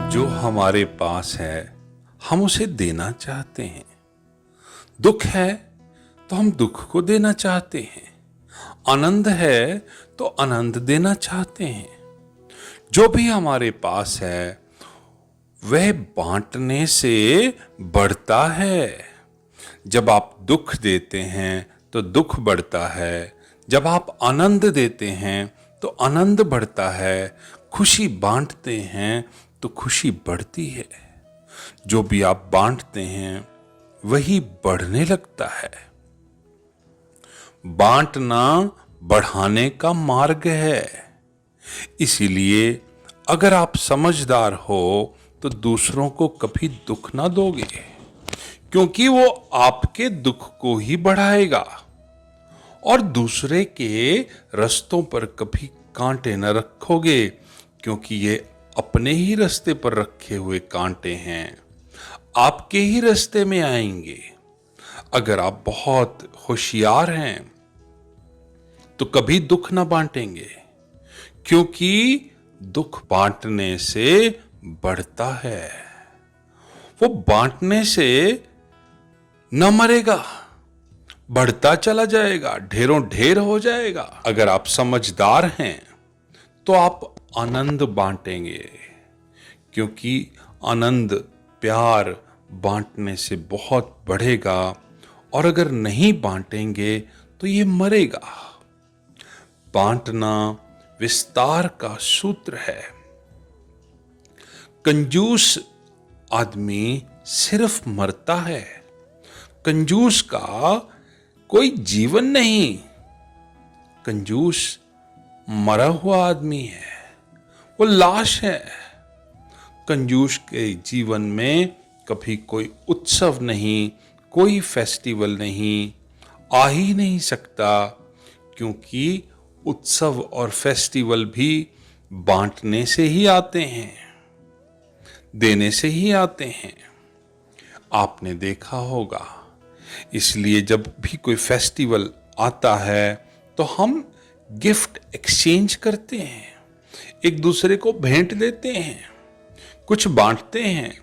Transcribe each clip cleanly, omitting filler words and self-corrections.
जो हमारे पास है हम उसे देना चाहते हैं। दुख है तो हम दुख को देना चाहते हैं। आनंद है तो आनंद देना चाहते हैं। जो भी हमारे पास है वह बांटने से बढ़ता है। जब आप दुख देते हैं तो दुख बढ़ता है। जब आप आनंद देते हैं तो आनंद बढ़ता है। खुशी बांटते हैं तो खुशी बढ़ती है। जो भी आप बांटते हैं वही बढ़ने लगता है। बांटना बढ़ाने का मार्ग है। इसीलिए अगर आप समझदार हो तो दूसरों को कभी दुख ना दोगे, क्योंकि वो आपके दुख को ही बढ़ाएगा। और दूसरे के रास्तों पर कभी कांटे न रखोगे, क्योंकि ये अपने ही रास्ते पर रखे हुए कांटे हैं, आपके ही रास्ते में आएंगे। अगर आप बहुत होशियार हैं तो कभी दुख ना बांटेंगे, क्योंकि दुख बांटने से बढ़ता है। वो बांटने से न मरेगा, बढ़ता चला जाएगा, ढेरों ढेर हो जाएगा। अगर आप समझदार हैं तो आप आनंद बांटेंगे, क्योंकि आनंद प्यार बांटने से बहुत बढ़ेगा। और अगर नहीं बांटेंगे तो ये मरेगा। बांटना विस्तार का सूत्र है। कंजूस आदमी सिर्फ मरता है। कंजूस का कोई जीवन नहीं। कंजूस मरा हुआ आदमी है, वो लाश है। कंजूस के जीवन में कभी कोई उत्सव नहीं, कोई फेस्टिवल नहीं, आ ही नहीं सकता, क्योंकि उत्सव और फेस्टिवल भी बांटने से ही आते हैं, देने से ही आते हैं। आपने देखा होगा। इसलिए जब भी कोई फेस्टिवल आता है तो हम गिफ्ट एक्सचेंज करते हैं, एक दूसरे को भेंट देते हैं, कुछ बांटते हैं।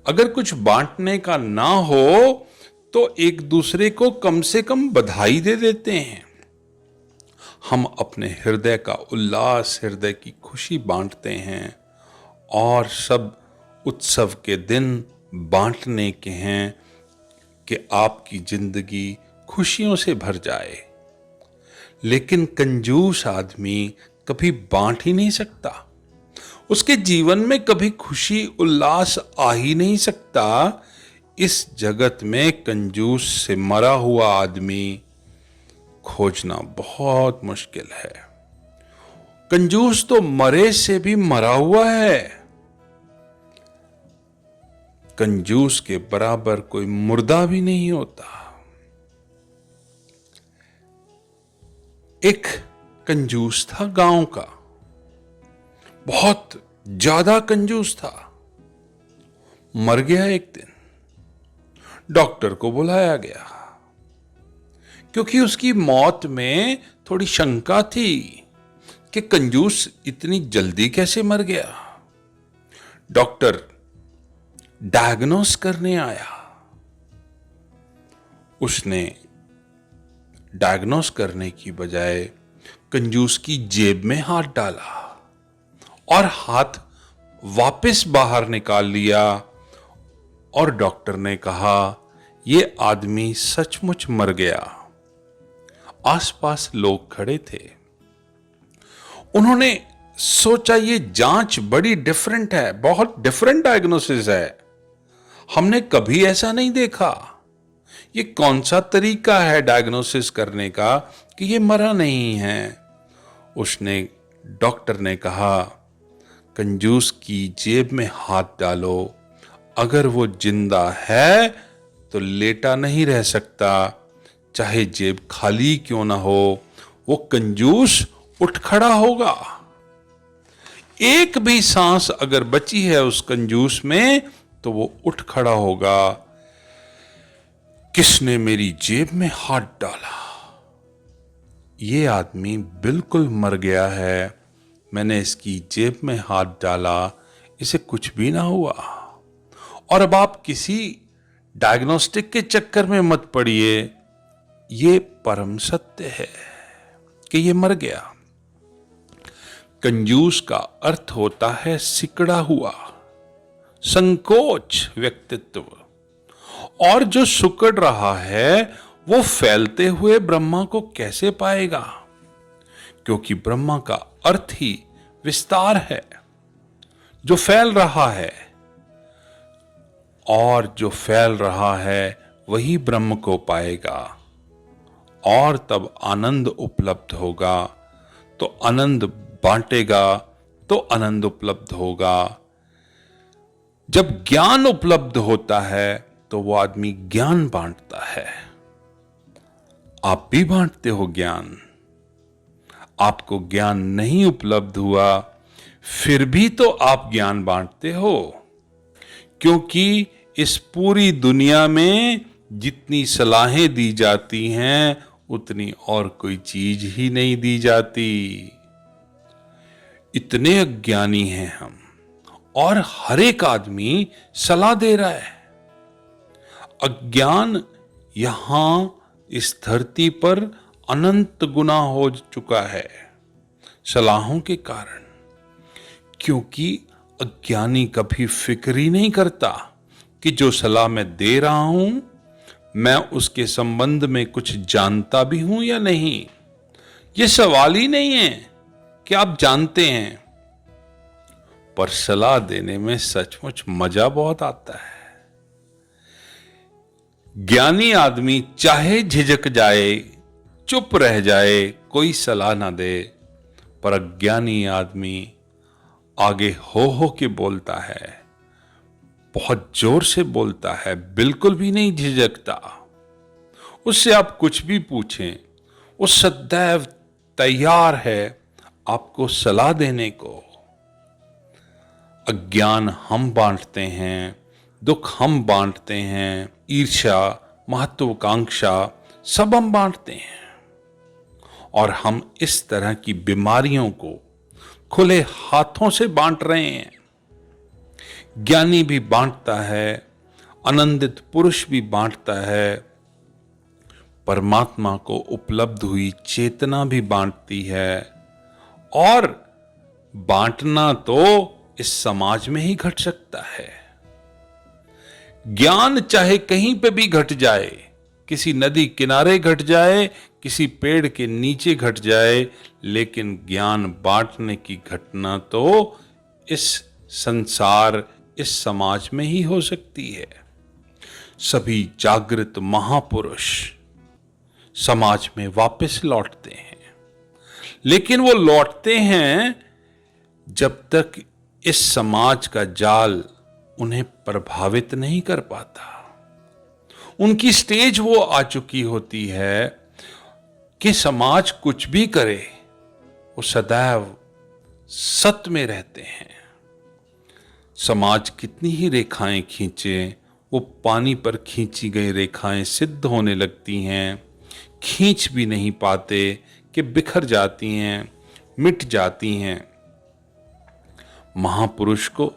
अगर कुछ बांटने का ना हो तो एक दूसरे को कम से कम बधाई दे देते हैं। हम अपने हृदय का उल्लास, हृदय की खुशी बांटते हैं। और सब उत्सव के दिन बांटने के हैं कि आपकी जिंदगी खुशियों से भर जाए। लेकिन कंजूस आदमी कभी बांट ही नहीं सकता। उसके जीवन में कभी खुशी उल्लास आ ही नहीं सकता। इस जगत में कंजूस से मरा हुआ आदमी खोजना बहुत मुश्किल है। कंजूस तो मरे से भी मरा हुआ है। कंजूस के बराबर कोई मुर्दा भी नहीं होता। एक कंजूस था गांव का, बहुत ज्यादा कंजूस था। मर गया एक दिन। डॉक्टर को बुलाया गया, क्योंकि उसकी मौत में थोड़ी शंका थी कि कंजूस इतनी जल्दी कैसे मर गया। डॉक्टर डायग्नोस करने आया। उसने डायग्नोस करने की बजाय कंजूस की जेब में हाथ डाला और हाथ वापस बाहर निकाल लिया। और डॉक्टर ने कहा, यह आदमी सचमुच मर गया। आसपास लोग खड़े थे। उन्होंने सोचा ये जांच बड़ी डिफरेंट है, बहुत डिफरेंट डायग्नोसिस है, हमने कभी ऐसा नहीं देखा। ये कौन सा तरीका है डायग्नोसिस करने का कि ये मरा नहीं है। डॉक्टर ने कहा, कंजूस की जेब में हाथ डालो। अगर वो जिंदा है तो लेटा नहीं रह सकता, चाहे जेब खाली क्यों ना हो। वो कंजूस उठ खड़ा होगा। एक भी सांस अगर बची है उस कंजूस में तो वो उठ खड़ा होगा। किसने मेरी जेब में हाथ डाला? ये आदमी बिल्कुल मर गया है। मैंने इसकी जेब में हाथ डाला, इसे कुछ भी ना हुआ। और अब आप किसी डायग्नोस्टिक के चक्कर में मत पड़िए, ये परम सत्य है कि ये मर गया। कंजूस का अर्थ होता है सिकड़ा हुआ, संकोच व्यक्तित्व। और जो सिकुड़ रहा है वो फैलते हुए ब्रह्मा को कैसे पाएगा? क्योंकि ब्रह्मा का अर्थ ही विस्तार है, जो फैल रहा है। और जो फैल रहा है वही ब्रह्म को पाएगा, और तब आनंद उपलब्ध होगा। तो आनंद बांटेगा तो आनंद उपलब्ध होगा। जब ज्ञान उपलब्ध होता है तो वो आदमी ज्ञान बांटता है। आप भी बांटते हो ज्ञान। आपको ज्ञान नहीं उपलब्ध हुआ, फिर भी तो आप ज्ञान बांटते हो, क्योंकि इस पूरी दुनिया में जितनी सलाहें दी जाती हैं उतनी और कोई चीज ही नहीं दी जाती। इतने अज्ञानी हैं हम, और हर एक आदमी सलाह दे रहा है। अज्ञान यहां इस धरती पर अनंत गुना हो चुका है सलाहों के कारण, क्योंकि अज्ञानी कभी फिक्र ही नहीं करता कि जो सलाह मैं दे रहा हूं मैं उसके संबंध में कुछ जानता भी हूं या नहीं। यह सवाल ही नहीं है कि आप जानते हैं, पर सलाह देने में सचमुच मजा बहुत आता है। ज्ञानी आदमी चाहे झिझक जाए, चुप रह जाए, कोई सलाह ना दे, पर अज्ञानी आदमी आगे हो के बोलता है, बहुत जोर से बोलता है, बिल्कुल भी नहीं झिझकता। उससे आप कुछ भी पूछें, वो सदैव तैयार है आपको सलाह देने को। अज्ञान हम बांटते हैं, दुख हम बांटते हैं, ईर्ष्या, महत्वाकांक्षा सब हम बांटते हैं। और हम इस तरह की बीमारियों को खुले हाथों से बांट रहे हैं। ज्ञानी भी बांटता है, आनंदित पुरुष भी बांटता है, परमात्मा को उपलब्ध हुई चेतना भी बांटती है। और बांटना तो इस समाज में ही घट सकता है। ज्ञान चाहे कहीं पे भी घट जाए, किसी नदी किनारे घट जाए, किसी पेड़ के नीचे घट जाए, लेकिन ज्ञान बांटने की घटना तो इस संसार, इस समाज में ही हो सकती है। सभी जागृत महापुरुष समाज में वापस लौटते हैं, लेकिन वो लौटते हैं जब तक इस समाज का जाल उन्हें प्रभावित नहीं कर पाता। उनकी स्टेज वो आ चुकी होती है कि समाज कुछ भी करे वो सदैव सत्य में रहते हैं। समाज कितनी ही रेखाएं खींचे, वो पानी पर खींची गई रेखाएं सिद्ध होने लगती हैं, खींच भी नहीं पाते कि बिखर जाती हैं, मिट जाती हैं। महापुरुष को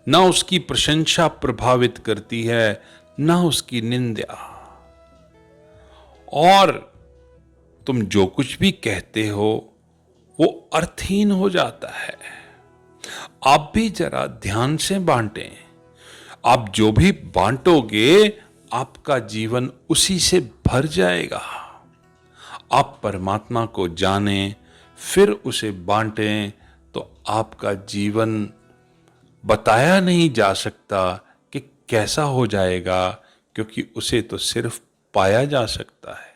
ना उसकी प्रशंसा प्रभावित करती है, ना उसकी निंदा। और तुम जो कुछ भी कहते हो वो अर्थहीन हो जाता है। आप भी जरा ध्यान से बांटें। आप जो भी बांटोगे आपका जीवन उसी से भर जाएगा। आप परमात्मा को जानें, फिर उसे बांटें, तो आपका जीवन बताया नहीं जा सकता कि कैसा हो जाएगा, क्योंकि उसे तो सिर्फ पाया जा सकता है।